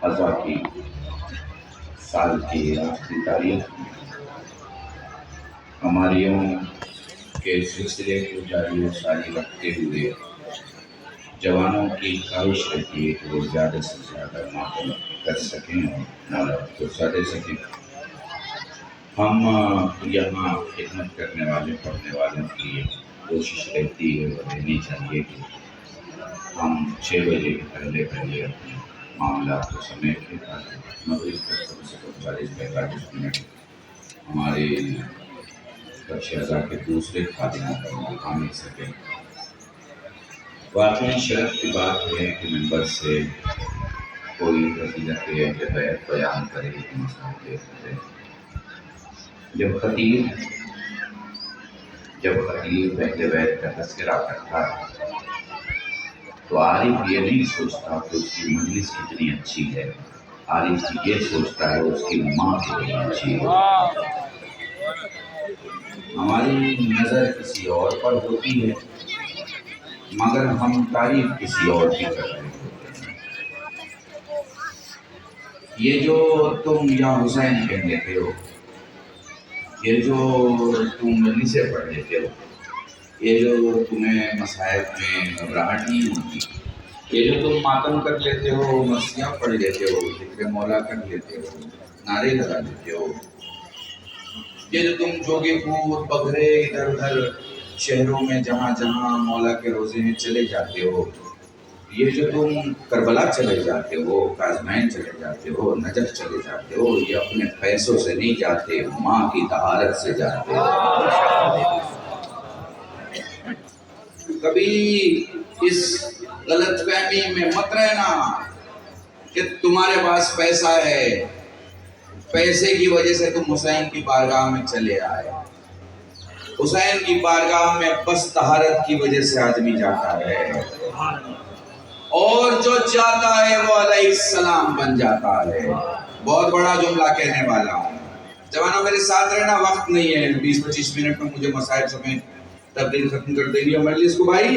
अज़ा की साल की आखिरी तारीख में हमारियों के सिलसिले को जारी व सारी रखते हुए जवानों की ख्वाहिश रहती है कि वो ज़्यादा से ज़्यादा मातम कर सकें और मौला को दे सकें। हम यहाँ खिदमत करने वाले पढ़ने वालों की कोशिश रहती है और रहनी चाहिए कि हम 6 बजे के पहले पहले अपने मामला को समेट के ताकि मगरिब तक कम से कम 40-45 मिनट हमारे शहज़ा के दूसरे खादिमों का मौका मिल सके। वाकई शर्फ की बात है कि मेंबर से कोई फजीलत बैत बयान करे कि मसला जब खतीब पहले बैत का तस्करा करता है तो आरिफ ये नहीं सोचता कि उसकी मजलिस कितनी अच्छी है, आरिफ ये सोचता है उसकी माँ कितनी अच्छी है। हमारी नज़र किसी और पर होती है मगर हम तारीफ किसी और की कर रहे होते हैं। ये जो तुम या हुसैन कह लेते हो, ये जो तुम मजलिसें पढ़ लेते हो, ये जो तुम्हें मसायब में घबराहट नहीं होती, ये जो तुम मातम कर लेते हो, मस्तियाँ पढ़ लेते हो, जिक्र मौला कर लेते हो, नारे लगा लेते हो, ये जो तुम जोगे कूद बघरे इधर उधर शहरों में जहाँ जहाँ मौला के रोज़े में चले जाते हो, ये जो तुम करबला चले जाते हो, काज़मैन चले जाते हो, नजफ चले जाते हो, ये अपने पैसों से नहीं जाते, माँ की तहारत से जाते हो। कभी इस गलतफहमी में मत रहना कि तुम्हारे पास पैसा है, पैसे की वजह से तुम हुसैन की बारगाह में चले आए। हुसैन की बारगाह में बस तहारत की वजह से आदमी जाता है और जो जाता है वो अलैहिस्सलाम बन जाता है। बहुत बड़ा जुमला कहने वाला हूँ, जवानों मेरे साथ रहना, वक्त नहीं है, 20-25 मिनट में मुझे मसाइब समेत तब्दील खत्म कर देंगे मजलिस को। भाई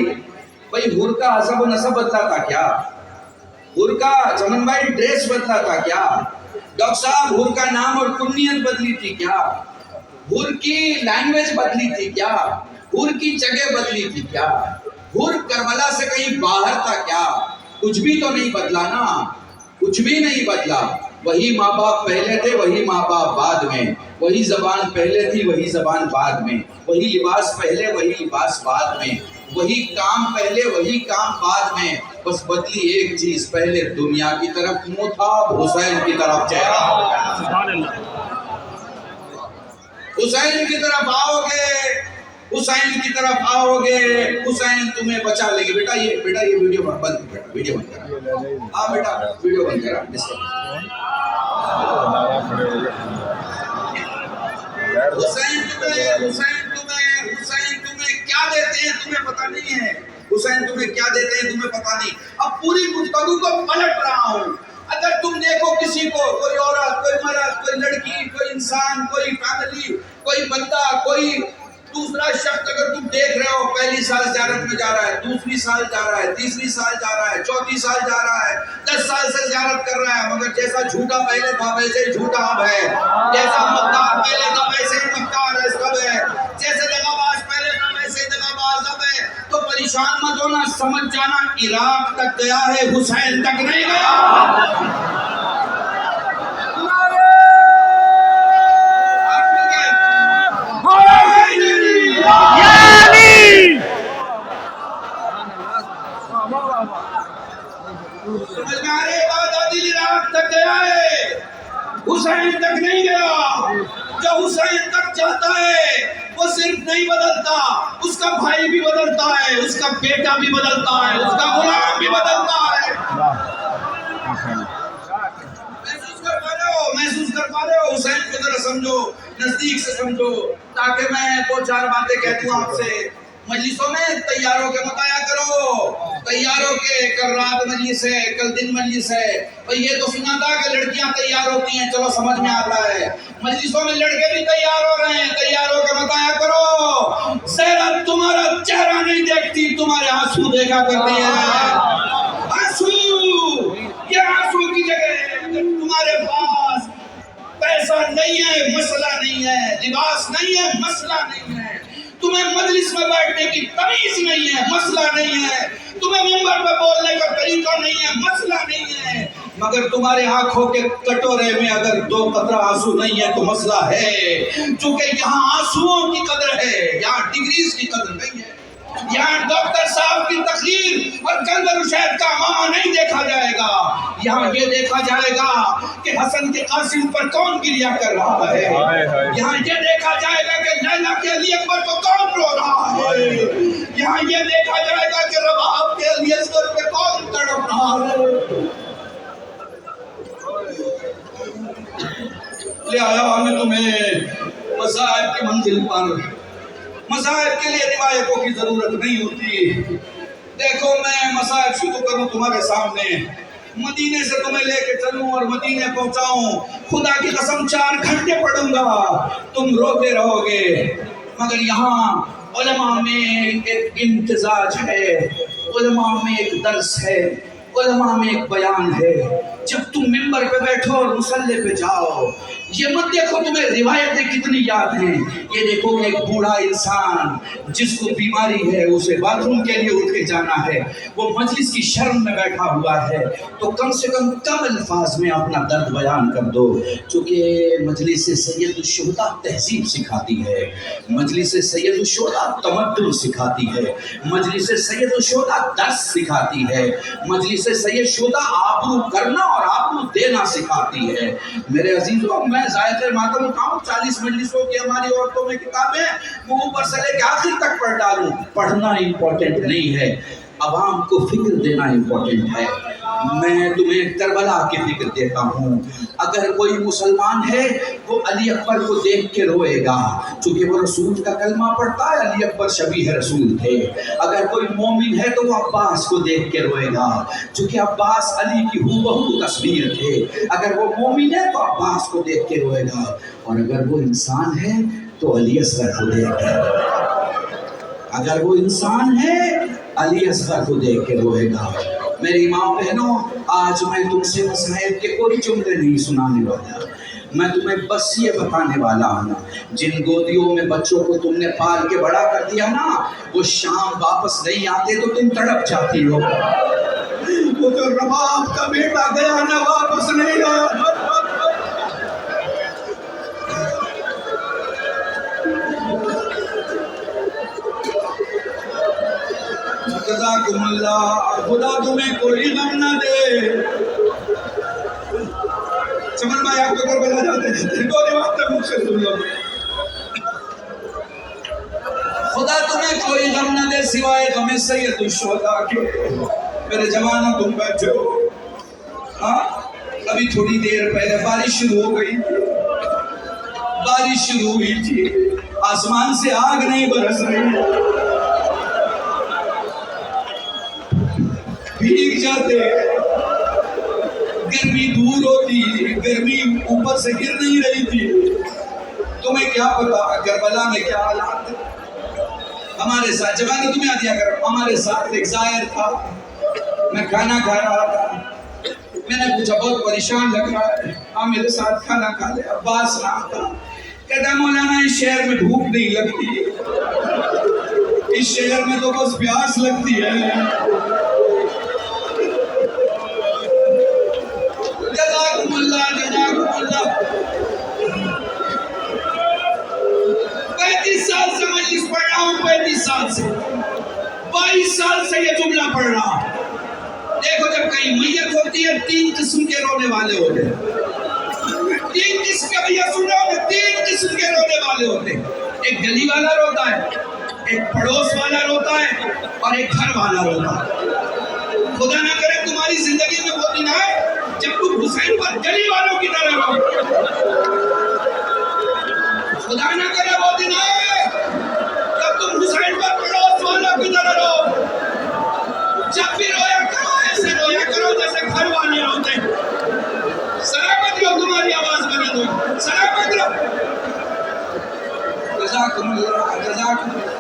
हुर का हसब नसब बदला था क्या? हुर का चमन भाई ड्रेस बदला था क्या? डॉक्टर साहब हुर का नाम और कुन्नियत बदली थी क्या? हुर की लैंग्वेज बदली थी क्या? हुर की जगह बदली थी क्या? हुर करबला से कहीं बाहर था क्या? कुछ भी तो नहीं बदला ना, कुछ भी नहीं बदला। वही माँ बाप पहले थे, वही माँ बाप बाद में, वही जबान पहले थी, वही जबान बाद में, वही लिबास पहले, वही लिबास बाद में, वही काम पहले, वही काम बाद में। बस बदली एक चीज, पहले दुनिया की तरफ मुंह था, हुसैन की तरफ चेहरा। हुसैन की तरफ आओगे, हुसैन की तरफ आओगे, हुसैन तुम्हें बचा लेंगे। बेटा ये वीडियो बंद करा, वीडियो बंद करा। हाँ बेटा वीडियो बंद करा, हुसैन तुम्हें क्या देते हैं तुम्हें पता नहीं है, हुसैन तुम्हें क्या देते हैं तुम्हें पता नहीं। अब पूरी गुफ्तगू को पलट रहा हूँ। अगर तुम देखो किसी को, कोई औरत, कोई मर्द, कोई लड़की, कोई इंसान, कोई फैमिली, कोई बंदा, कोई दूसरा शख्स, अगर तुम देख रहे हो पहली साल ज़ियारत में जा रहा है, दूसरी साल जा रहा है, तीसरी साल जा रहा है, चौथी साल जा रहा है, 10 साल से ज़ियारत कर रहा है, मगर जैसा झूठा पहले था वैसे ही झूठा अब है, जैसा मक्कार पहले था वैसे ही मक्कार है सब है, जैसे दगाबाज पहले था वैसे ही दगाबाज अब है। तो परेशान मत होना, समझ जाना इराक तक गया है, हुसैन तक नहीं गया। तक गया है, हुसैन तक नहीं गया। जो हुसैन तक जाता है वो सिर्फ नहीं बदलता, उसका भाई भी बदलता है, उसका बेटा भी बदलता है, उसका गुलाम भी बदलता है। महसूस कर पा रहे हो? हुसैन को जरा समझो, नजदीक से समझो, ताकि मैं 2-4 बातें कह दूं आपसे। मजलिसों में तैयारों के बताया करो, तैयारों के, कल रात मजलिस है, कल दिन मजलिस है। भाई ये तो सुना था कि लड़कियां तैयार होती हैं, चलो समझ में आता है, मजलिसों में लड़के भी तैयार हो रहे हैं, तैयारों के बताया करो। जरा तुम्हारा चेहरा नहीं देखती, तुम्हारे आंसू देखा करती है। आंसू, ये आंसू की जगह पैसा नहीं है मसला नहीं है, लिबास नहीं है मसला नहीं है, तुम्हें मजलिस में बैठने की तमीज नहीं है मसला नहीं है, तुम्हें मिंबर पे बोलने का तरीका नहीं है मसला नहीं है, मगर तुम्हारे आंखों के कटोरे में अगर 2 कतरा आंसू नहीं है तो मसला है। क्योंकि यहाँ आंसुओं की कदर है, यहाँ डिग्रीज की कदर नहीं है। यहाँ डॉक्टर साहब की तकरीर और कंदर शहद का मामा नहीं देखा जाएगा, यहाँ ये देखा जाएगा कि हसन के कासिम पर कौन गिरिया कर रहा है, यहाँ ये देखा जाएगा कि लैला के अली अकबर को कौन रो रहा है, यहाँ ये देखा जाएगा कि रबाब के अली असगर पे कौन तड़प रहा है। ले आया मैं तुम्हें मसाइब की मंजिल पर। मसाइब के लिए रिवायतों की जरूरत नहीं होती। देखो मैं मसाइब शुरू करूं तुम्हारे सामने, मदीने से तुम्हें लेके चलूं और मदीने पहुंचाऊं, खुदा की कसम 4 घंटे पढ़ूंगा, तुम रोते रहोगे। मगर यहाँ उलमा में एक इम्तिजाज है, उलमा में एक दर्स है, उलमा में एक बयान है। जब तुम मिंबर पे बैठो और मुसल्ले पे जाओ, ये मत देखो तुम्हें रिवायतें कितनी याद हैं, ये देखो कि एक बूढ़ा इंसान जिसको बीमारी है, उसे बाथरूम के लिए उठ के जाना है, वो मजलिस की शर्म में बैठा हुआ है, तो कम से कम अल्फाज में अपना दर्द बयान कर दो। चूँकि मजलिस सैयदुल शुहदा तहजीब सिखाती है, मजलिस सैयदुल शुहदा तमद्दुन सिखाती है, मजलिस सैयदुल शुहदा दर्स सिखाती है, मजलिस सैयद शुहदा आबरू करना और आबरू देना सिखाती है। मेरे अजीजों, मैं ज़ायक़े मातम उठाऊं, 40 मजलिसों की हमारी औरतों में किताबें, वो ऊपर से लेकर आखिर तक पढ़ डालूं। पढ़ना इंपॉर्टेंट नहीं है, अवाम को फिक्र देना इंपॉर्टेंट है। मैं तुम्हें करबला की फिक्र देता हूँ। अगर कोई मुसलमान है वो अली अकबर को देख के रोएगा, क्योंकि वो रसूल का कलमा पढ़ता है, अली अकबर शबीह रसूल थे। अगर कोई मोमिन है तो वो अब्बास को देख के रोएगा, क्योंकि अब्बास अली की हूबहू तस्वीर थे। अगर वो मोमिन है तो अब्बास को देख के रोएगा, और अगर वो इंसान है तो अली असगर को देख के, अगर वो इंसान है अली असगर को देख के रोएगा। मेरी माँ बहनों, आज मैं तुमसे मसाइब के कोई जुमले नहीं सुनाने वाला, मैं तुम्हें बस ये बताने वाला हूँ, जिन गोदियों में बच्चों को तुमने पाल के बड़ा कर दिया ना, वो शाम वापस नहीं आते तो तुम तड़प जाती हो। वो जो रबाब का बेटा गया ना, वापस नहीं आया। खुदा तुम्हें कोई गम ना दे। चमन भाई आपको घर बजा जाते हैं, दो बात तक मुझसे सुन लो। खुदा तुम्हें कोई गम ना दे सिवाय गमे सैयदुल शुहदा के। मेरे जवानों, तुम बैठे हो, हाँ, अभी थोड़ी देर पहले बारिश शुरू हो गई, बारिश शुरू हुई थी, आसमान से आग नहीं बरस रही, भीग जाते, गर्मी दूर होती, गर्मी ऊपर से गिर नहीं रही थी। तुम्हें क्या पता करबला में क्या हालात थे। हमारे साथ जवानों, तुम्हें याद करो, हमारे साथ एक जायर था, मैं खाना खा रहा था, मैंने पूछा बहुत परेशान लग रहा है, हाँ मेरे साथ खाना खा ले। अब्बास नाम था, कहता मौलाना इस शहर में भूख नहीं लगती, इस शहर में तो बस प्यास लगती है। जज़ाकुमुल्लाह, जज़ाकुमुल्लाह। 35 साल से मजलिस पढ़ रहा हूँ, 35 साल से, 22 साल से ये जुमला पढ़ रहा हूँ। देखो, जब कहीं मैयत होती है 3 किस्म के रोने वाले होते हैं, 3 किस्म के, भैया सुन रहा हूँ, 3 किस्म के रोने वाले होते हैं। एक गली वाला रोता है, एक पड़ोस वाला रोता है, और एक घर वाला रोता है। खुदा ना करे तुम्हारी जिंदगी में वो दिन आए जब तुम हुसैन पर गली वालों की तरह रो, खुदा ना करे वो दिन आए जब तुम हुसैन पर पड़ोस वालों की तरह रो। जब भी रोया करो, ऐसे रोया करो जैसे घर वाले रोते। सलामत रहो, तुम्हारी आवाज बना दो, सलामत रहो। जज़ाकुमुल्लाह, जज़ाकुमुल्लाह।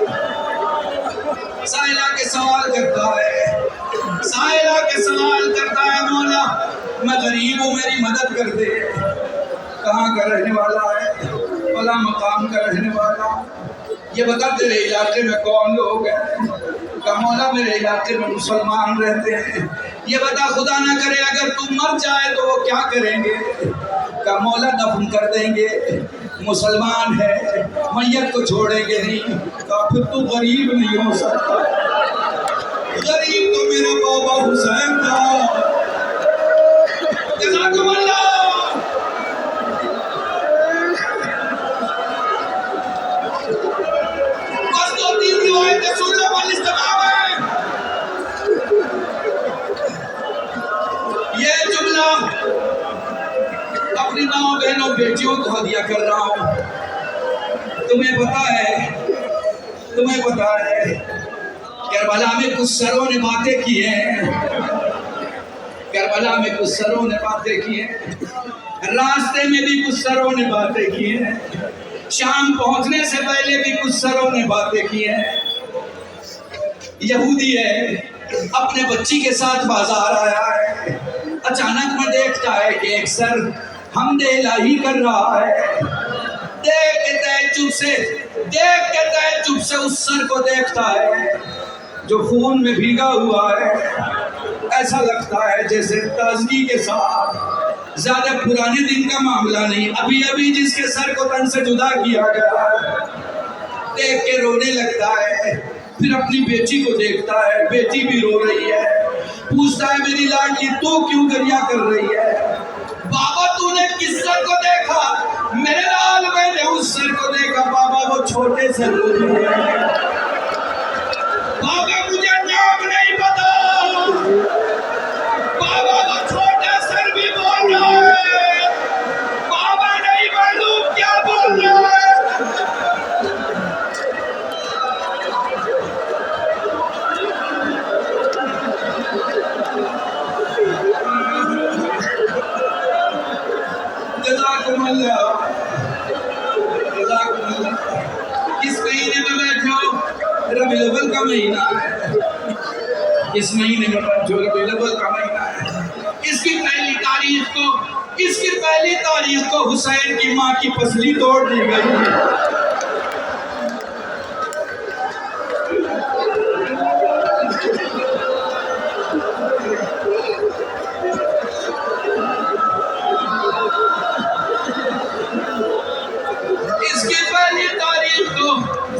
साइला के सवाल करता है, साइला के सवाल करता है, मौला मैं गरीब हूँ, मेरी मदद कर दे। कहाँ का रहने वाला है, फला मकाम का रहने वाला, ये बता तेरे इलाके में कौन लोग हैं, का मौला मेरे इलाके में मुसलमान रहते हैं, ये बता खुदा ना करे अगर तू मर जाए तो वो क्या करेंगे, का मौला दफन कर देंगे, मुसलमान है मैयत को छोड़ेंगे नहीं, का फिर तू गरीब नहीं हो सकता, गरीब तो मेरा बाबा हुसैन था। जज़ाकुमुल्लाह। बस दो तीन रिवायतें सुन लो, वालिस तमाम है। ये जुमला अपनी माँ बहनों बेटियों को हदिया कर रहा हूँ। तुम्हें पता है करबला में कुछ सरों ने बातें की हैं, करबला में कुछ सरों ने बातें की हैं, रास्ते में भी कुछ सरों ने बातें की हैं, शाम पहुंचने से पहले भी कुछ सरों ने बातें की हैं। यहूदी है, अपने बच्ची के साथ बाजार आया है, अचानक में देखता है कि एक सर हमदे इलाही कर रहा है, देख के चुप से उस सर को देखता है जो खून में भीगा हुआ है, ऐसा लगता है जैसे ताजगी के साथ, ज्यादा पुराने दिन का मामला नहीं, अभी अभी जिसके सर को तन से जुदा किया गया है, देख के रोने लगता है। फिर अपनी बेटी को देखता है, बेटी भी रो रही है, पूछता है मेरी लाडली तू क्यों गरिया कर रही है, बाबा तूने किस सर को देखा, मेरे लाल मैंने उस सर को देखा बाबा, वो छोटे सर को देखा बाबा, मुझे नाम नहीं पता बाबा, वो छोटा सर भी बोल रहा है बाबा, नहीं मालूम क्या बोल रहा है। जज़ाकुमुल्लाह, इस महीने में बैठे हो, रबीउल अव्वल का महीना है, इस महीने में बैठे हो, रबीउल अव्वल का महीना है। इसकी पहली तारीख को हुसैन की माँ की पसली तोड़ दी गई।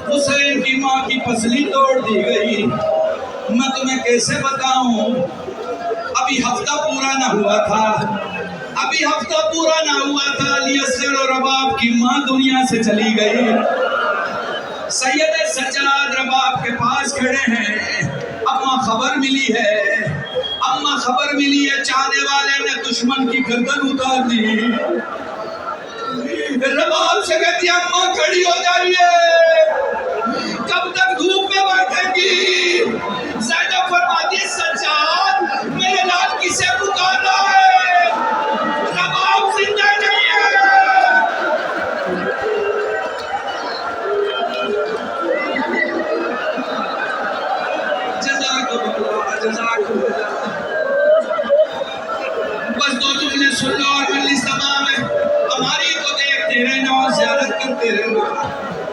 हुसैन की माँ की पसली तोड़ दी गई। मैं तुम्हें कैसे बताऊं, अभी हफ्ता पूरा ना हुआ था, अली असगर और रबाब की माँ दुनिया से चली गई। सैयद सज्जाद रबाब के पास खड़े हैं, अम्मा खबर मिली है, चाहने वाले ने दुश्मन की गर्दन उतार दी। रबाब से कहती अम्मा खड़ी हो जाइए, कब तक धूप में बैठेंगी। ज़ैनब फरमाती सज्जाद मेरे लाल किसे पुकार रहा है, रबाब जिंदा नहीं है। जज़ाकुमुल्लाह। बस दो जुमले सुन लो और मजलिस तमाम है। हमारी को देखते रहना और ज़ियारत करते रहना,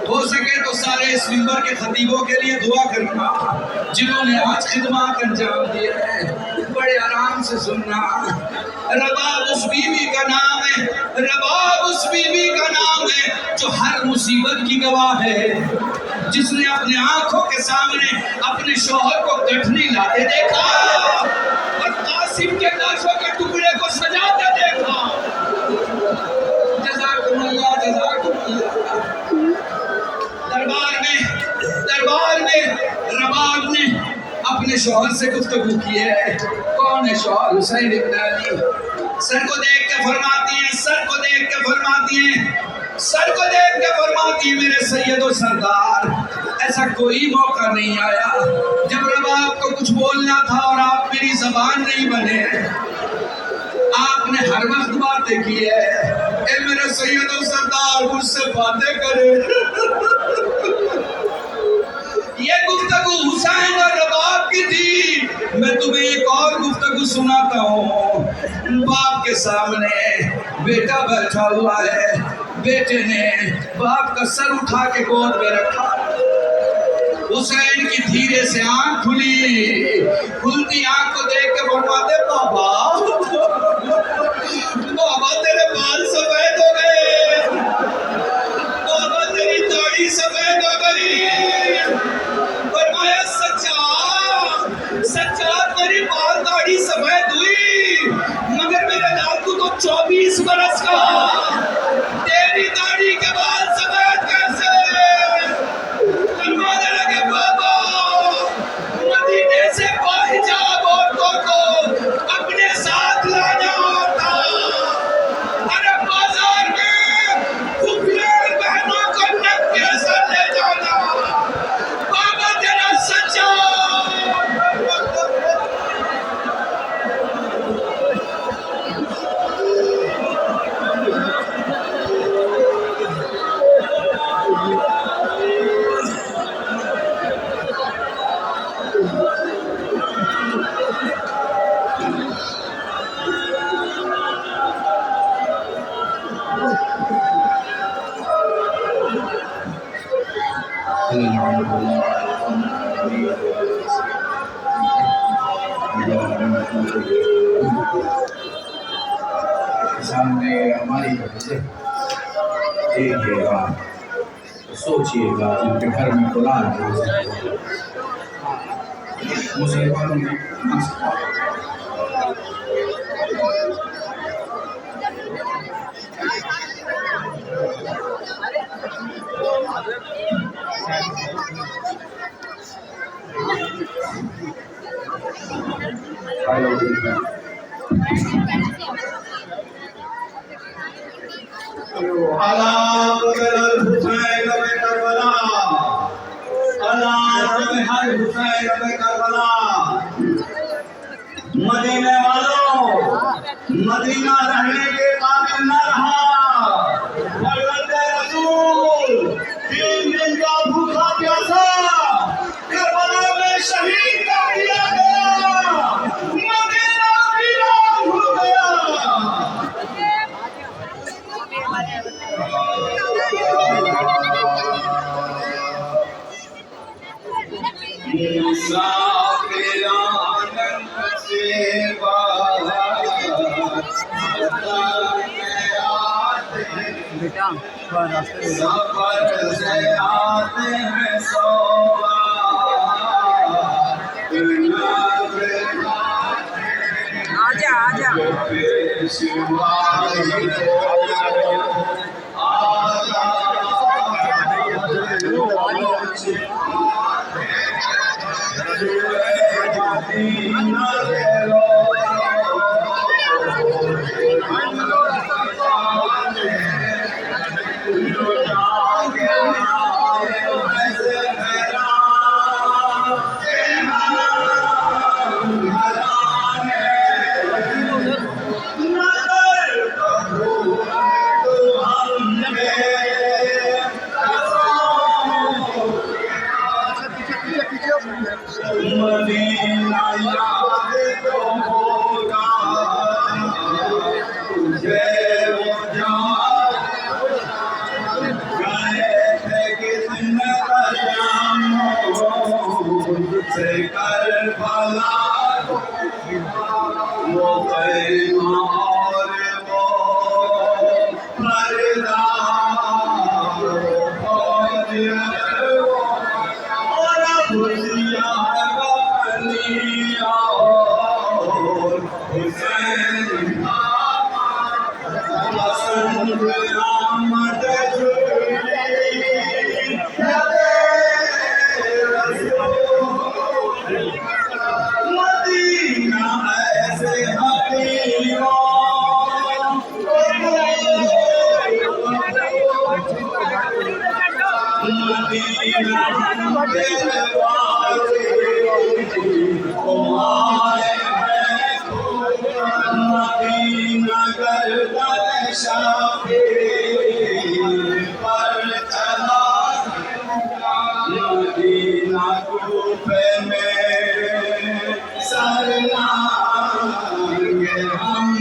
हो सके तो सारे इस मिंबर के खतीबों के लिए दुआ करना जिन्होंने आज खिदमत अंजाम दिए हैं, बड़े आराम से सुनना। रबाब उस बीवी का नाम है, रबाब उस बीवी का नाम है जो हर मुसीबत की गवाह है, जिसने अपने आंखों के सामने अपने शौहर को गठरी लाते देखा और कासिम के लाशों के टुकड़े को सजाते देखा। जज़ाकुमुल्लाह, जज़ाकुमुल्लाह। दरबार में रबाब ने अपने शौहर से गुफ्तगू की है। कौन है शौहर? हुसैन इब्न अली। सर को देख के फरमाती है मेरे सैयदो सरदार, ऐसा कोई मौका नहीं आया जब रबाब को कुछ बोलना था और आप मेरी जबान नहीं बने, आपने हर वक्त बातें की है। ए मेरे सैयदो सरदार मुझसे बातें करे। ये गुफ्तगू हुसैन और रबाब की थी। मैं तुम्हें एक और गुफ्तगू सुनाता हूँ। बाप के सामने बेटा बैठा हुआ है। बेटे ने बाप का सर उठा के गोद में रखा। हुसैन की धीरे से आंख खुली। खुलती आंख को देख के फरमाते बाबा, बाबा तेरे बाल सफेद हो गए, बाबा तेरी दाढ़ी सफेद हो गई। फरमाया सच्चा सच्चा तेरी बाल दाढ़ी सफेद हुई, मगर मेरे लाडू तो 24 बरस का, तेरी दाढ़ी के बाल सफेद कैसे? फरमाने लगे बाबा, मदीने से बाहिजाब औरतों को अपने साथ लाना होता, अरे बाजार में खुफिया बहनों को नंगे सर ले जाना। बाबा तेरा सच्चा सामने हमारी देखिएगा, सोचिएगा, जिनके घर में कुरान है मुसलमानों में मदीने वालों, मदीना रहने के काबिल न रहा। रसूल 3 दिन का भूखा प्यासा करबला में शहीद कर दिया गया। मदीना वीरान हो गया। बेटा रास्ते सफर से आते हैं आजा आजा मदीना याद तो होगा तुझे वो जान गए थे कितने कदम से करबला वो पैमा और वो पर्दा और खुशियाँ हम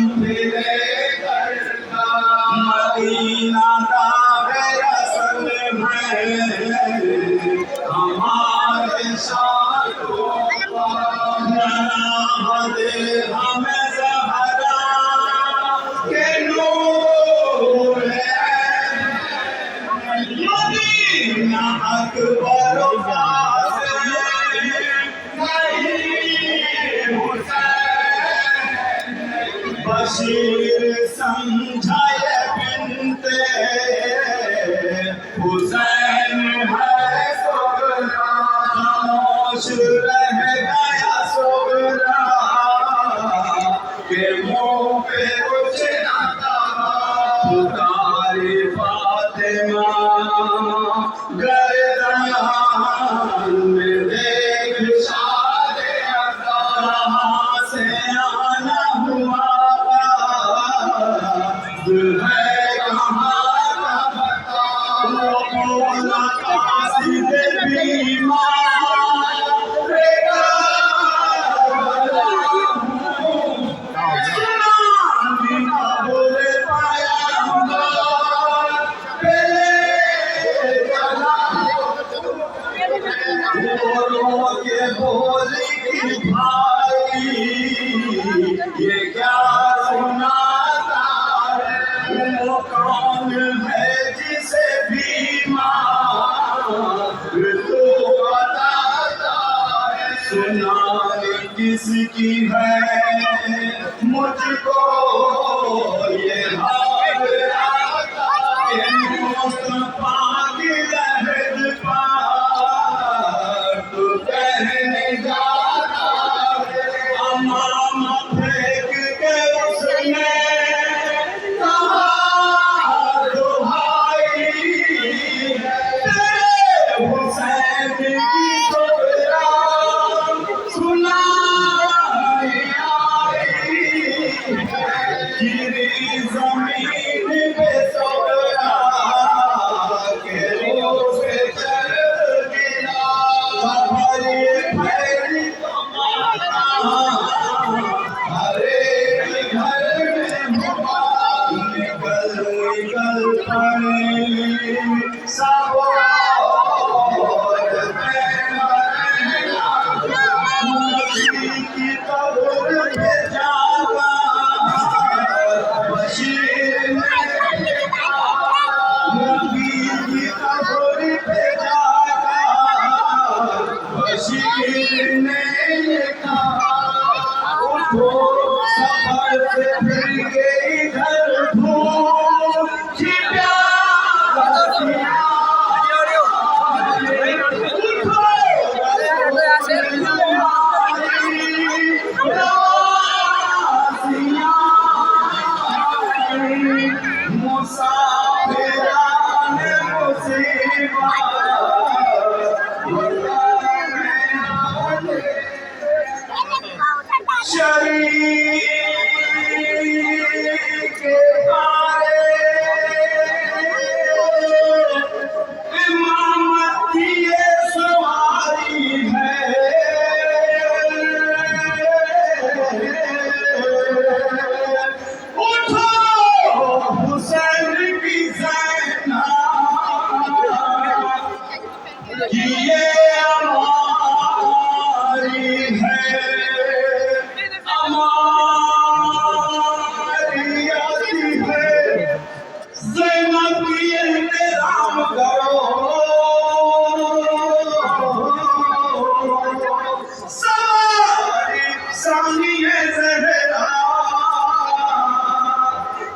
बशीर समझाए बिनते हुसैन है सोगरा, खामोश रह गया सोगरा के मुंह पे कुछ ना कहा। पुकारी फातिमा गर्दन में देख शादे कहाँ से आना हुआ है कहाँ का बता। बोला कासिद बीमार बोले पाया के बोली कि भाई ये क्या सुनाता है। वो कौन है जिसे बीमार तो बताता है। सुनाने किसकी है मुझको ये हाल आता है। मुस्तफा की लहद पार तो कहने जाता है। अमामा फेंक के उसने कहा दुहाई तेरे हुसैन की सोगरा सुनाई आई। गिरी जमीन पे सोगरा के मुंह पे चल गिरा। हमारे पैरी तो माता हर एक घर में हुआ। निकल निकल पड़े सब औरतें मरना। नबी की कब्र पे जाना बशीर ने लिखा। नबी की कब्र पे जाना बशीर ने लिखा। उठो सफर से फिर गई घर भूखी प्यासियाँ। उठो मुसाफिरान मुसीबत शरीर के पाए इमामत की ये सवारी है। उठो हुसैन की ज़ैना कि ये हमारी है। हमारी आती है ज़ैनब की एहतराम करो। सवारी सानिए ज़हरा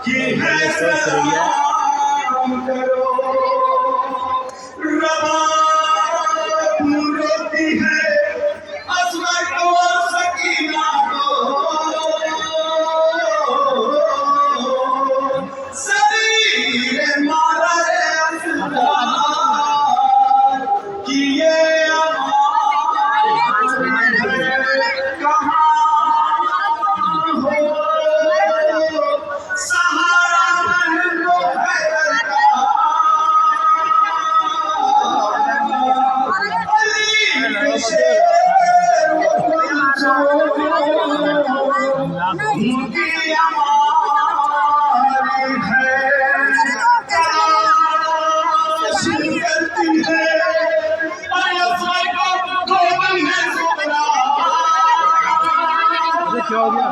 की है सलाम करो। रवाब रोती है असवर और सकीना को। शरीर मारा है असदार कि ये हमारी है। कहाँ हो सहारा मन को है क्या हो गया?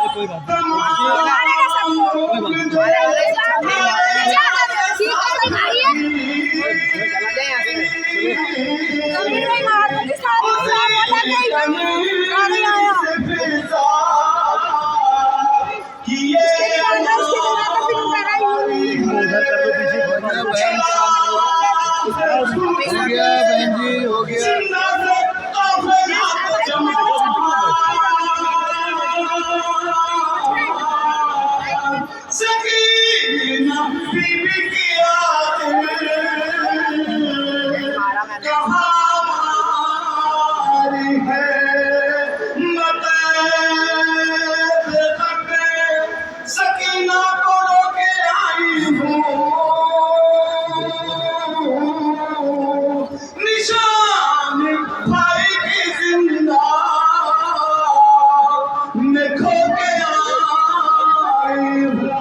कोई बात नहीं। नहीं मार दूंगी सारी सारी आया हो गया बहन जी, हो गया। सकीना बीबी की कहानी है सकीना को रोके आई हूँ निशान भाई की जिंदा में खो के आई हूँ।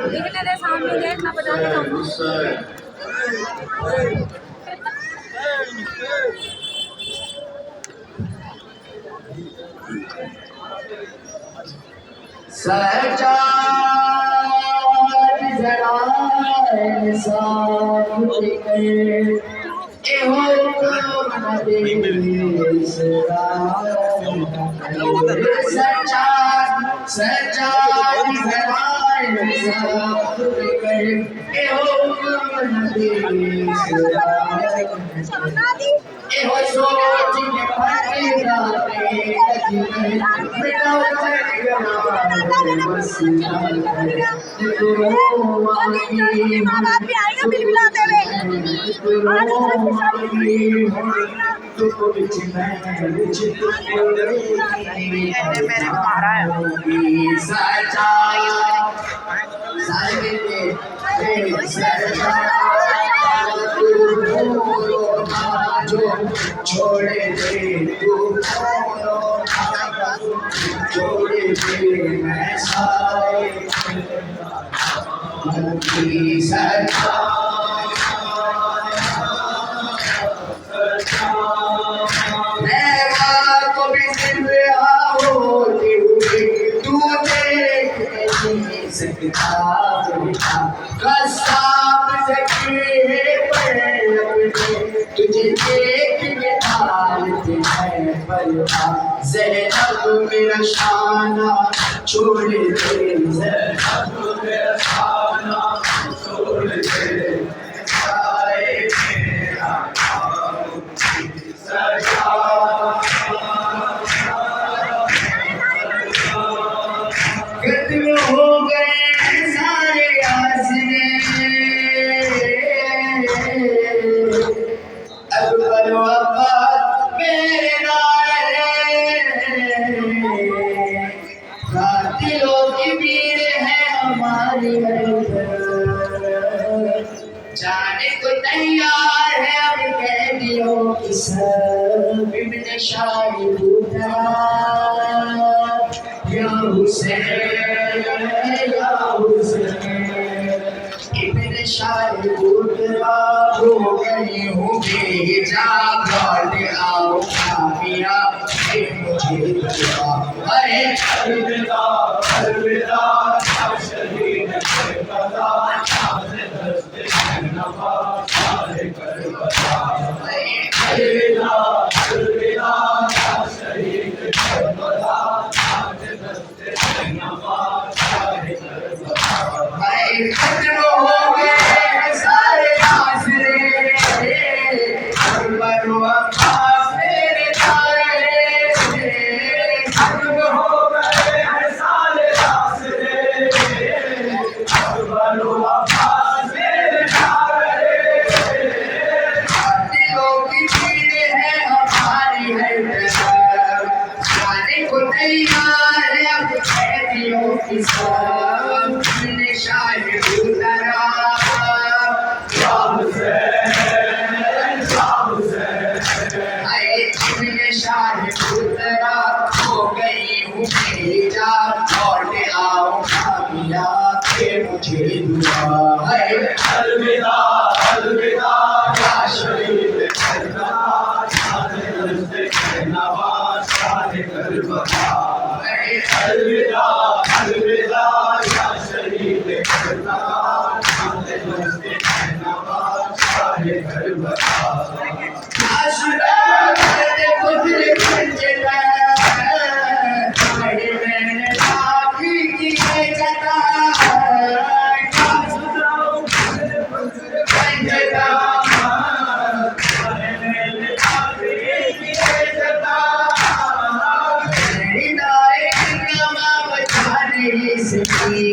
लेकिन मेरे सामने गए इतना बता के माँ बाप भी आएगा बिल बिलाते छोड़े दे तू छोड़े दे मैं सारे को भी तू देख नहीं सकता कसाब तुझे देख के डालते हैं परवा ज़ैनब मेरा शाना छोड़ दे ज़ैनब मेरा शाना छोड़ दे हो गए सारे आसरे अब बरवाबाद मेरे दिलों की भीड़ है हमारी जाने को तैयार है अब कैदियों की सब इब्न शाही उठा या हुसैन इब्न शाही उठा हो गई हूँ बेजा लौट आओ कामिया मुझे अरे अलविदा अलविदा शहीद करबला अलविदा अलविदा शहीद करबला खत्म हो गए सारे आसरे बरवाबाद मेरे तारे खत्म हो गए सारे आसरे बरवाबाद मेरे तारे दिलों की भीड़ है हमारी है जाने को तैयार है अब कैदियों की सब निशान उतरा या हुसैन आए निशान उतरा हो गई हूँ भेजा लौट आओ कामिया के मुझे दुआ है अलविदा अलविदा या शहीद करबला नवाज शाह करबला अलविदा अलविदा या शहीद करबला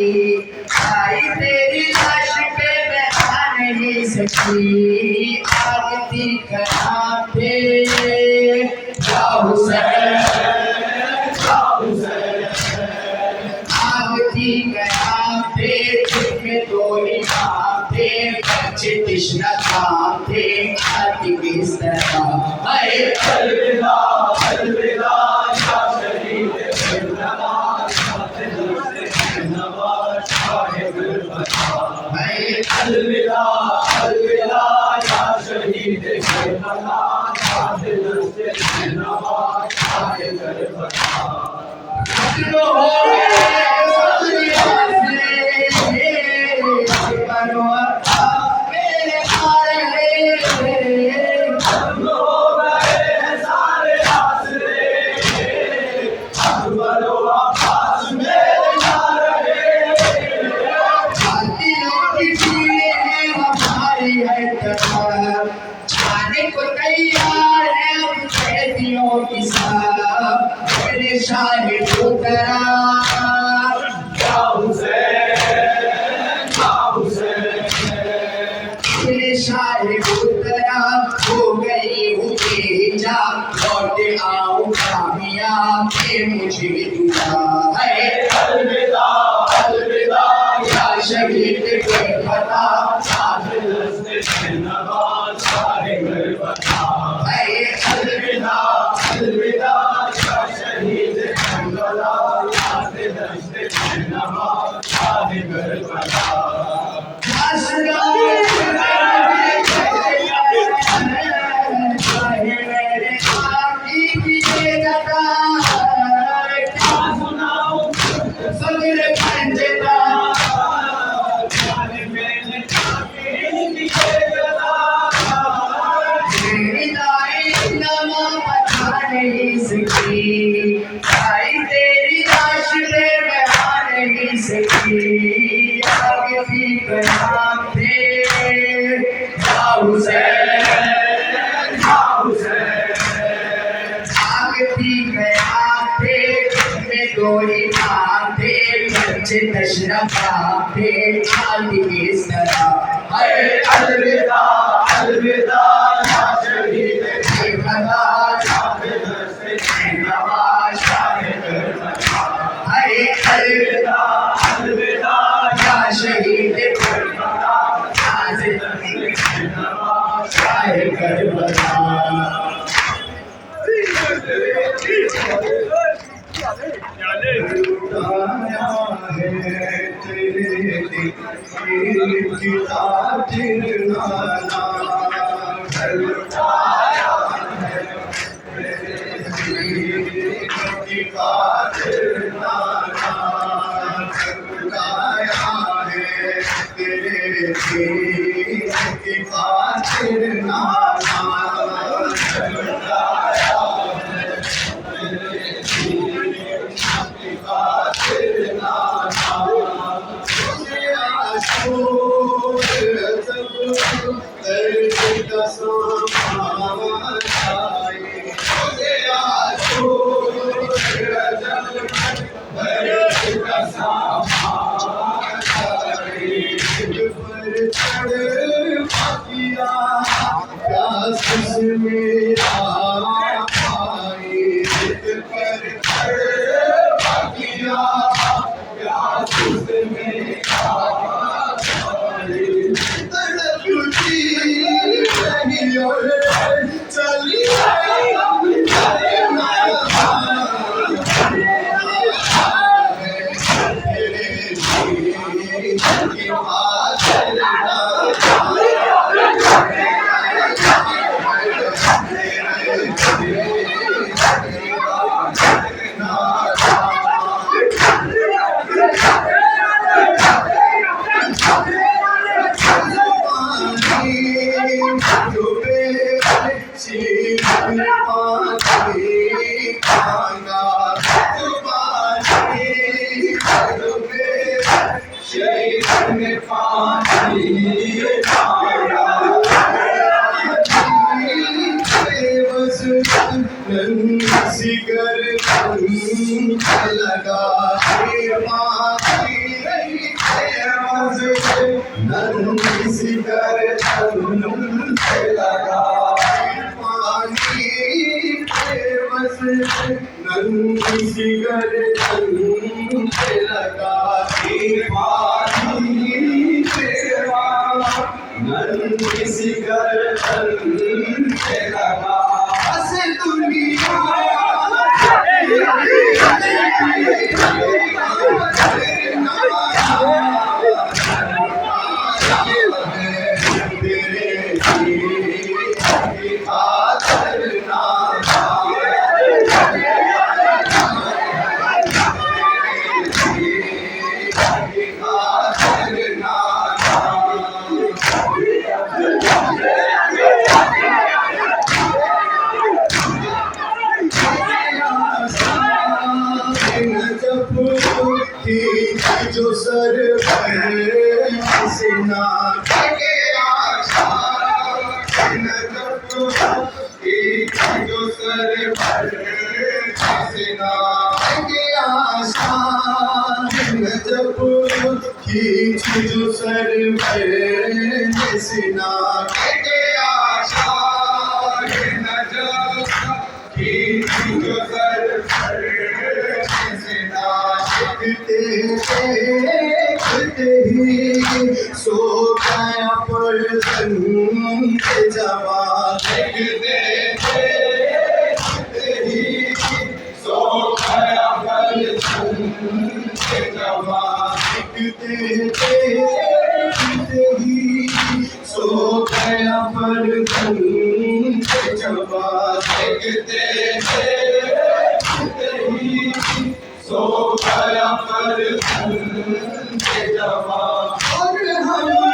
आई तेरी लाश पे मैं आ नहीं सकी, आग थी कहाँ पे या हुसैन, आग थी कहाँ पे जिसमें दो इमाम थे, बच्चे तृष्णा कहाँ थे, आदि किस तरह है। अलविदा अलविदा या शहीद जिंदाबाद, जिंदाबाद साहिब अलविदा अलविदा या शहीद जिंदाबाद, जिंदाबाद साहिब हो शाही पुतरा या हुसैन, शाही पुतरा हो गई हूँ बेजा, लौट आऊँ कामयाब के मुझे दुआ है। अलविदा अलविदा या शहीद के फता, जिंदाबाद साहिब अलविदा अलविदा या शहीद जिंदाबाद साहिब अलविदा। आई तेरी लाश पे मैं आ नहीं सकी, आग थी कहाँ पे या हुसैन, आग थी कहाँ पे जिसमें दो इमाम थे, बच्चे तशरफा थे, आदि किस तरह है। अलविदा अलविदा या शहीद जिंदाबाद, जिंदाबाद साहिब अलविदा अलविदा या शहीद जिंदाबाद साहिब अलविदा। नन्ही गर्दन पे लगा पानी बेबस नन्ही गर्दन पे लगा पानी बेबस नन्ही गर्दन पे लगा बस दुनिया जो सर पर हसीना के आशा जो सर पर हसीना के आशा जब खींच जो सर पर हसीना के आशा जब खींच जो सर पर हसीना देखते ही सो गया पर्दन के जवा देखते ही सो गया पर्दन के जवा देखते ही सो गया पर्दन के जवा देखते ही सो गया पर के जवा और हम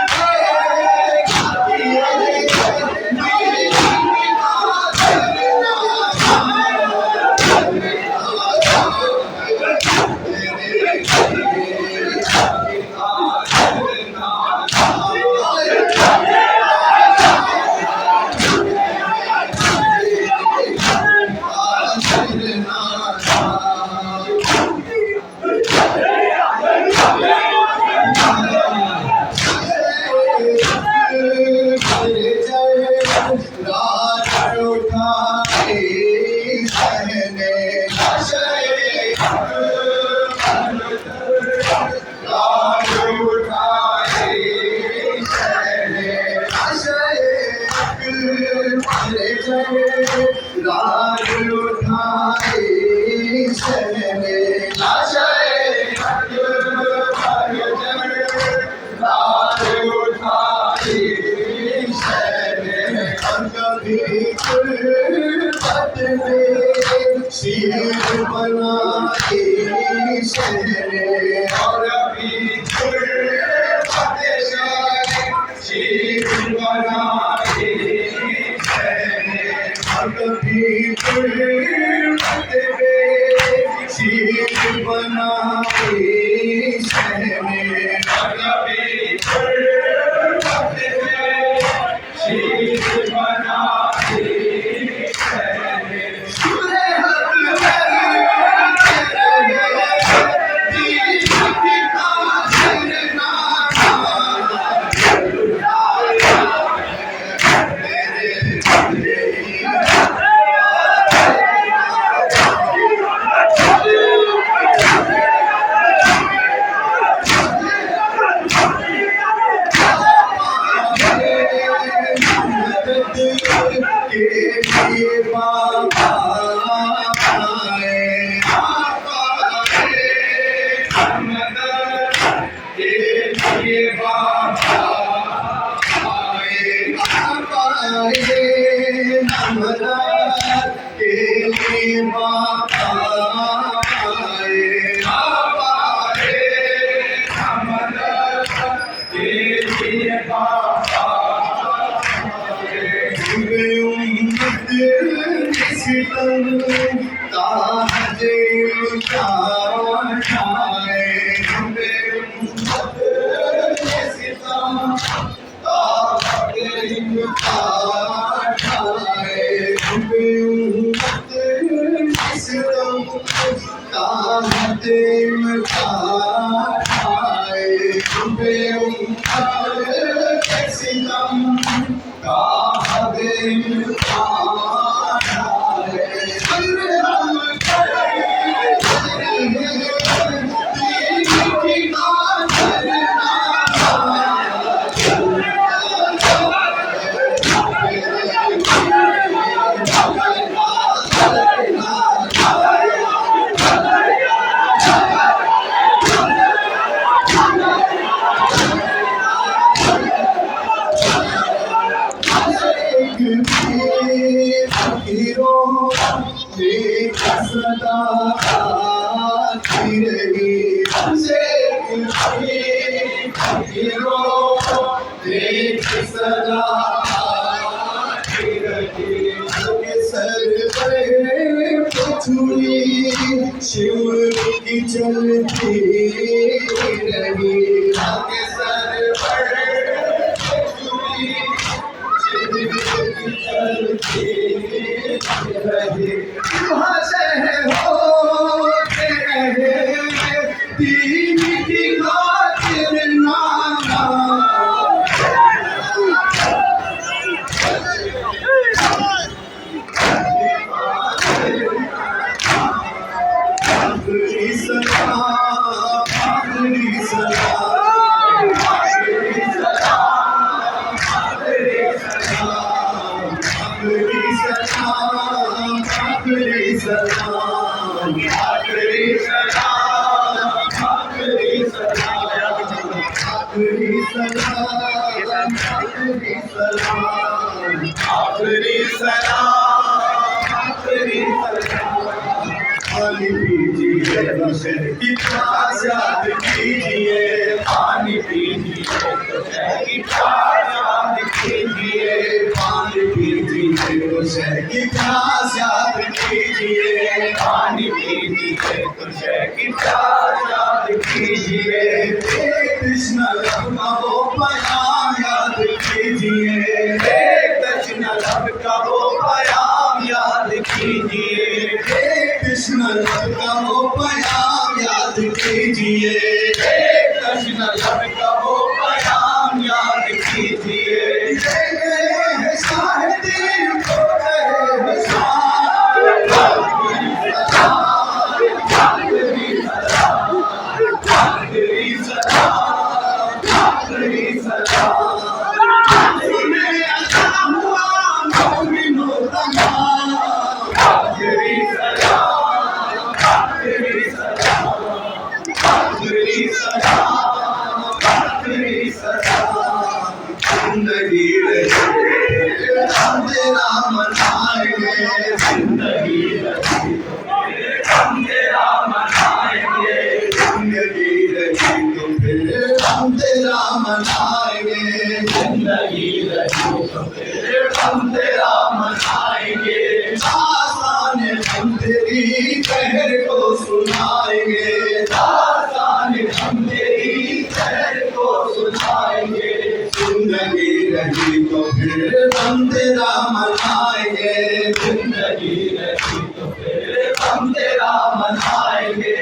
राज उठाए सहने राज उठाए सहने कभी गुर्बत में शीर बनाए सहने और अभी गुर्बत से शीर बनाए कभी गुर्बत में शीर बनाए सहने कभी गुर्बत में शीर बनाए सहने Thank you. सदा आती रही हमसे हीरो एक सदा आती रही के सर पर पछुड़ी शिव की चलती रही के सर पर पछुड़ी शिव की चलती रही भाषा होते रहे दीन की खातिर नाना आखिरी सलाम आखिरी सलाम आखिरी सलाम आखिरी सलाम आखिरी सलाम आखिरी सलाम आखिरी सलाम आखिरी सलाम आखिरी सलाम आखिरी सलाम आखिरी सलाम आखिरी सलाम पानी पीजिए शहर की प्यास याद कीजिए पानी पीजिए शहर की प्यास याद कीजिए पानी पीजिए शहर की प्यास याद कीजिए पानी पीजिए शहर की प्यास याद कीजिए कृष्ण रब का वो प्याम याद कीजिए कृष्ण रब का वो प्याम याद कीजिए कृष्ण रब का वो प्याम याद कीजिए कृष्ण रब का वो प्याम याद कीजिए जय जय है शाहिद को जय है शाहिद आखिरी सलाम आखिरी सलाम आखिरी सलाम सुने अता हुआ मोमिनो तमाम आखिरी सलाम आखिरी सलाम आखिरी सलाम आखिरी सलाम जिंदगी रही हम तेरा मनाएंगे जिंदगी रही हम तेरा मनाएंगे जिंदगी रही तो फिर हम तेरा मनाएंगे जिंदगी रही तो फिर हम तेरा मनाएंगे आसान हम तेरी कहर को सुनाएंगे आसान हम तेरी कहर को सुनाएंगे जिंदगी रही तो फिर हम तेरा मनाएंगे जिंदगी रही तो फिर हम तेरा मनाएंगे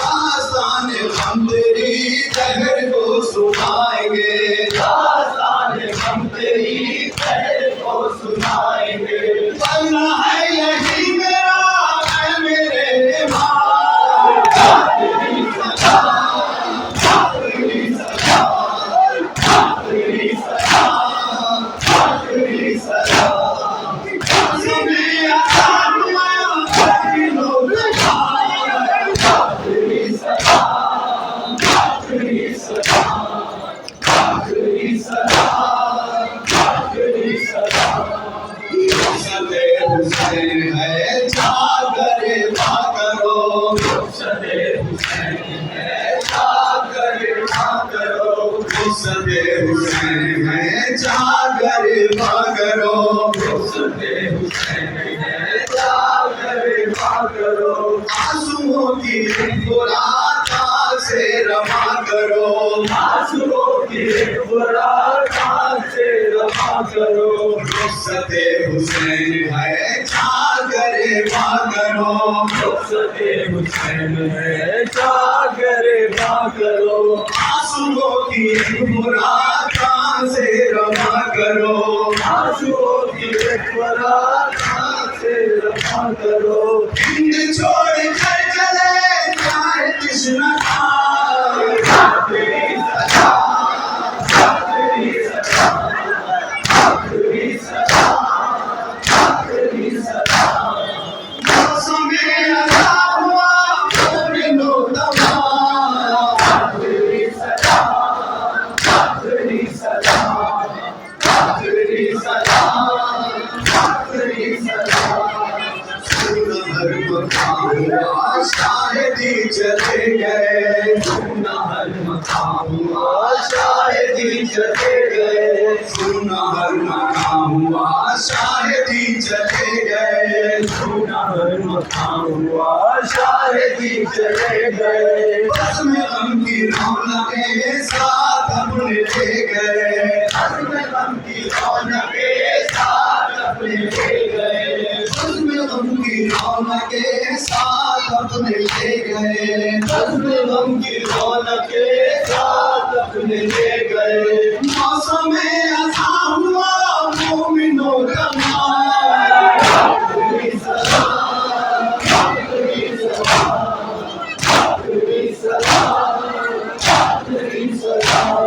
आसान हम तेरी कहर को सुनाएंगे आसान हम तेरी कहर को सुनाएंगे बनना है यही मेरा है मेरे भाई आखिरी सलाम आखिरी सलाम आखिरी सलाम आखिरी सलाम सुने अता हुआ मोमिनो तमाम आखिरी सलाम आखिरी सलाम आखिरी सलाम आखिरी सलाम सदे हुसैन है जागर करो सदे हुसैन है जागर करो सदे हुसैन है जागर करो सदे हुसैन है जागर करो आंसुओं की बुराता से रमा करो आंसुओं की बुराता से रमा करो सदे हुसैन है जागर करो सदे हुसैन है जागर करो आंसुओं की बुराता से रमा करो आंसुओं की बुराता से रमा करो हिंद छोड़ कर चले जाए कृष्ण का आखिरी सलाम आखिरी सलाम आखिरी सलाम आखिरी सलाम मौसम अता हुआ मोमिनो तमाम आखिरी सलाम आखिरी सलाम आखिरी सलाम आखिरी सलाम सुन हर मकान चले गए, सुना हर मकाम हुआ शायद ही चले गए, सुना हर मकाम हुआ शायद ही चले गए, सुना हर मकाम हुआ शायद ही चले गए, बस में गम की रौनकें साथ अपने ले गए, बस में गम की रौनकें साथ अपने ले गए, बस में गम की रौनकें साथ अपने ले गए, बस में गम की रौनकें साथ अपने ले गए, मौसम अज़ा हुआ मोमिनों का आखिरी सलाम, आखिरी सलाम, आखिरी सलाम, आखिरी सलाम।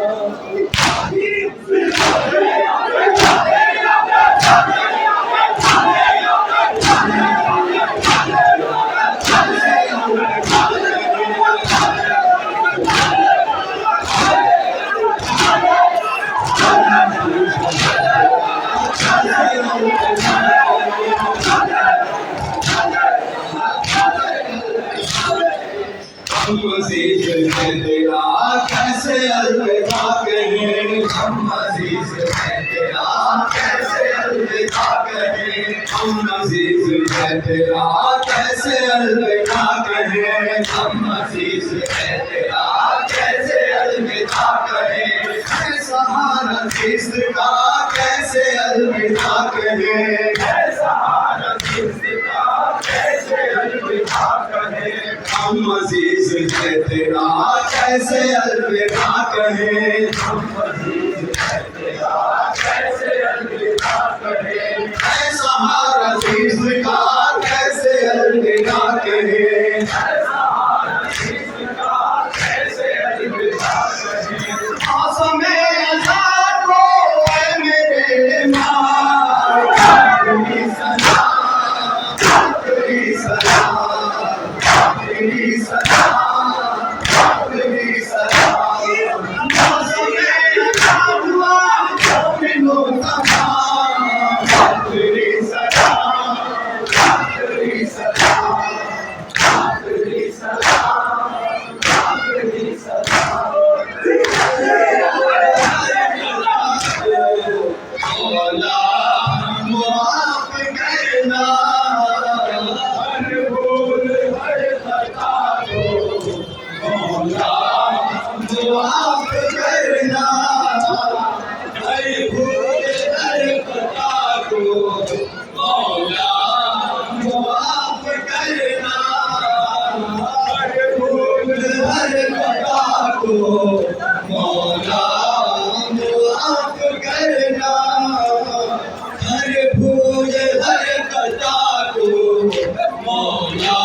अज़ीज़ है तेरा कैसे अलविदा कहें, हम अज़ीज़ है तेरा कैसे अलविदा कहें, हम अज़ीज़ है तेरा कैसे अलविदा कहें, हम अज़ीज़ है तेरा कैसे अलविदा कहें, है सहारा जिसका कैसे अलविदा कहें, है सहारा जिसका कैसे अलविदा कहें, हम अज़ीज़ है तेरा कैसे अलविदा कहें, हम अज़ीज़ है तेरा कैसे अलविदा कहें, है सहारा जिसका कैसे अलविदा कहें, है सहारा जिसका कैसे अलविदा कहें, मौसम अज़ा को ऐ मेरे माँ आखिरी सलाम, आखिरी सलाम, आखिरी सलाम, आखिरी सलाम, मौसम अज़ा हुआ मोमिनों का आखिरी सलाम, आखिरी सलाम, आखिरी सलाम, आखिरी सलाम। मौला माफ़ करना हर भूल हर खता को, मौला माफ़ करना हर भूल हर खता को, मौला माफ़ करना हर भूल हर खता को, मौला माफ़ करना हर भूल हर खता को, मौला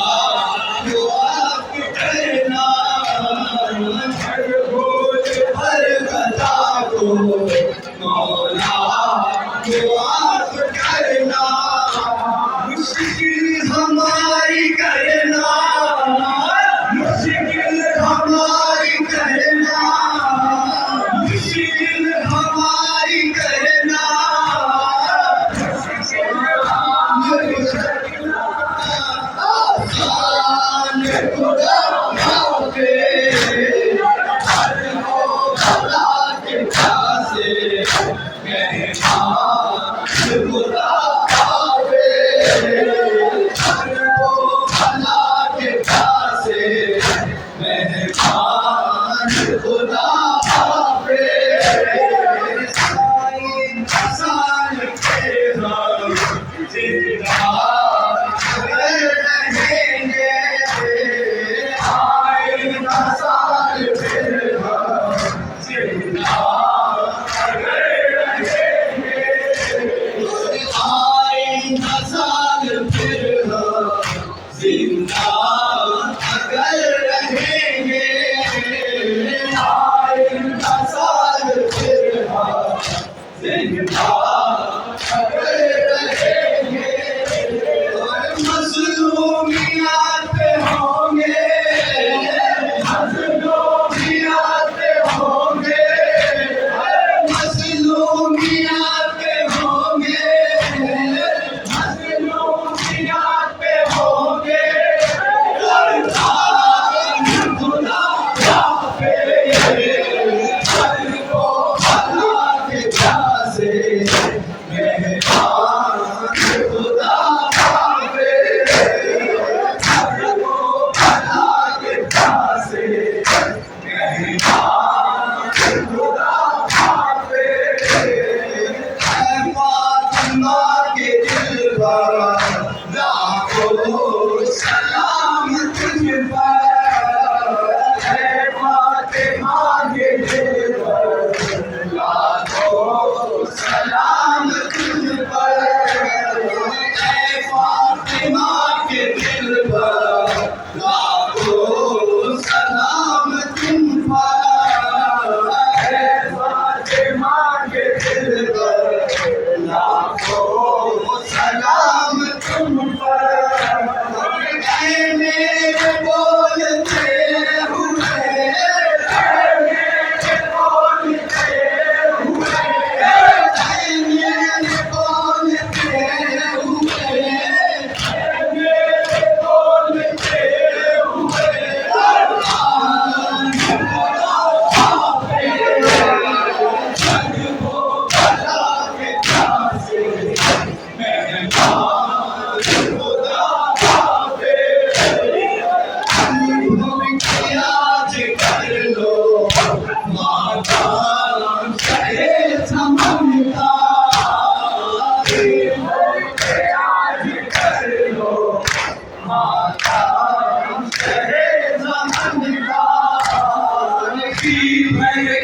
माफ़ करना हर भूल हर खता को, मौला माफ़ करना, मुश्किल हमारी करना, मुश्किल हमारी करना, मुश्किल हमारी करना, आसान खुदा पे हर वो भला के प्यासे मेहमान खुदा पे हर वो भला के प्यासे मेहमान खुदा पे आसान के हम जिंदा रहेंगे, आए आसान फिर हम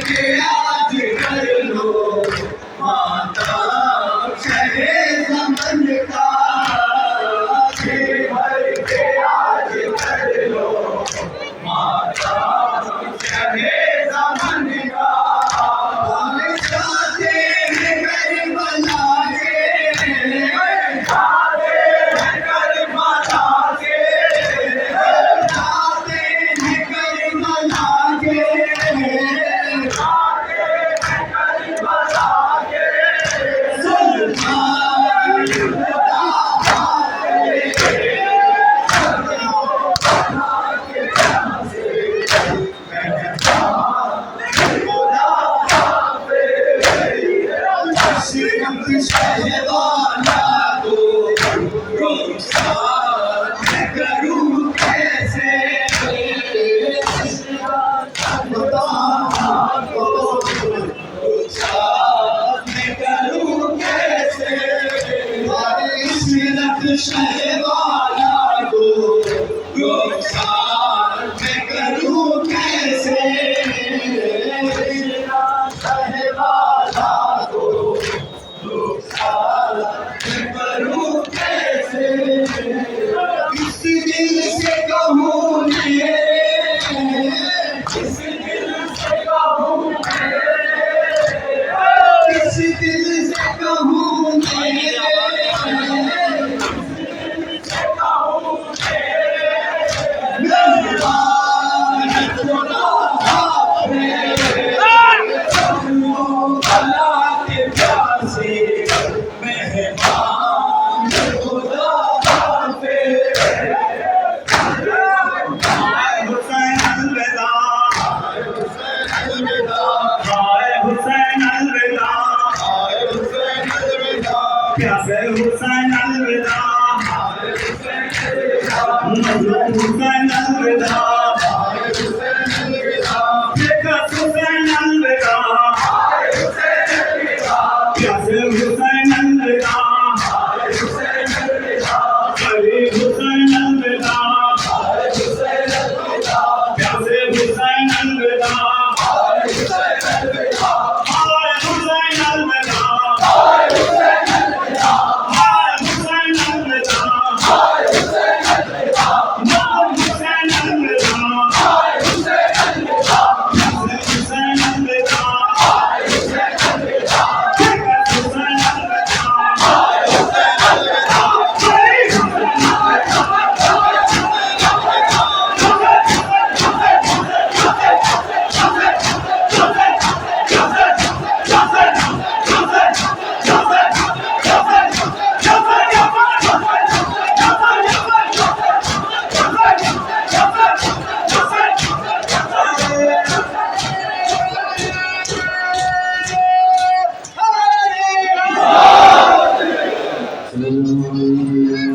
के आज कर लो माता शहे समन का जी भर के आज कर लो माता शहे समन का जाते हैं करबला के जाते हैं करबला के जाते हैं करबला के जाते हैं करबला के सुल्तान सिर्फ शहवाना को रुखसार मैं करूं कैसे खुदा को रुखसार मैं करूं कैसे सिर्फ शहवाना को रुखसार मैं करूं कैसे शहवाना को करूं कैसे इस दिल से कहूं इस दिल से कहूं इस दिल से कहूं अल्लाह के प्यार से मेहमान खुदा हाफिज़ हाय हुसैन अलविदा हाय हुसैन अलविदा प्यासे हुसैन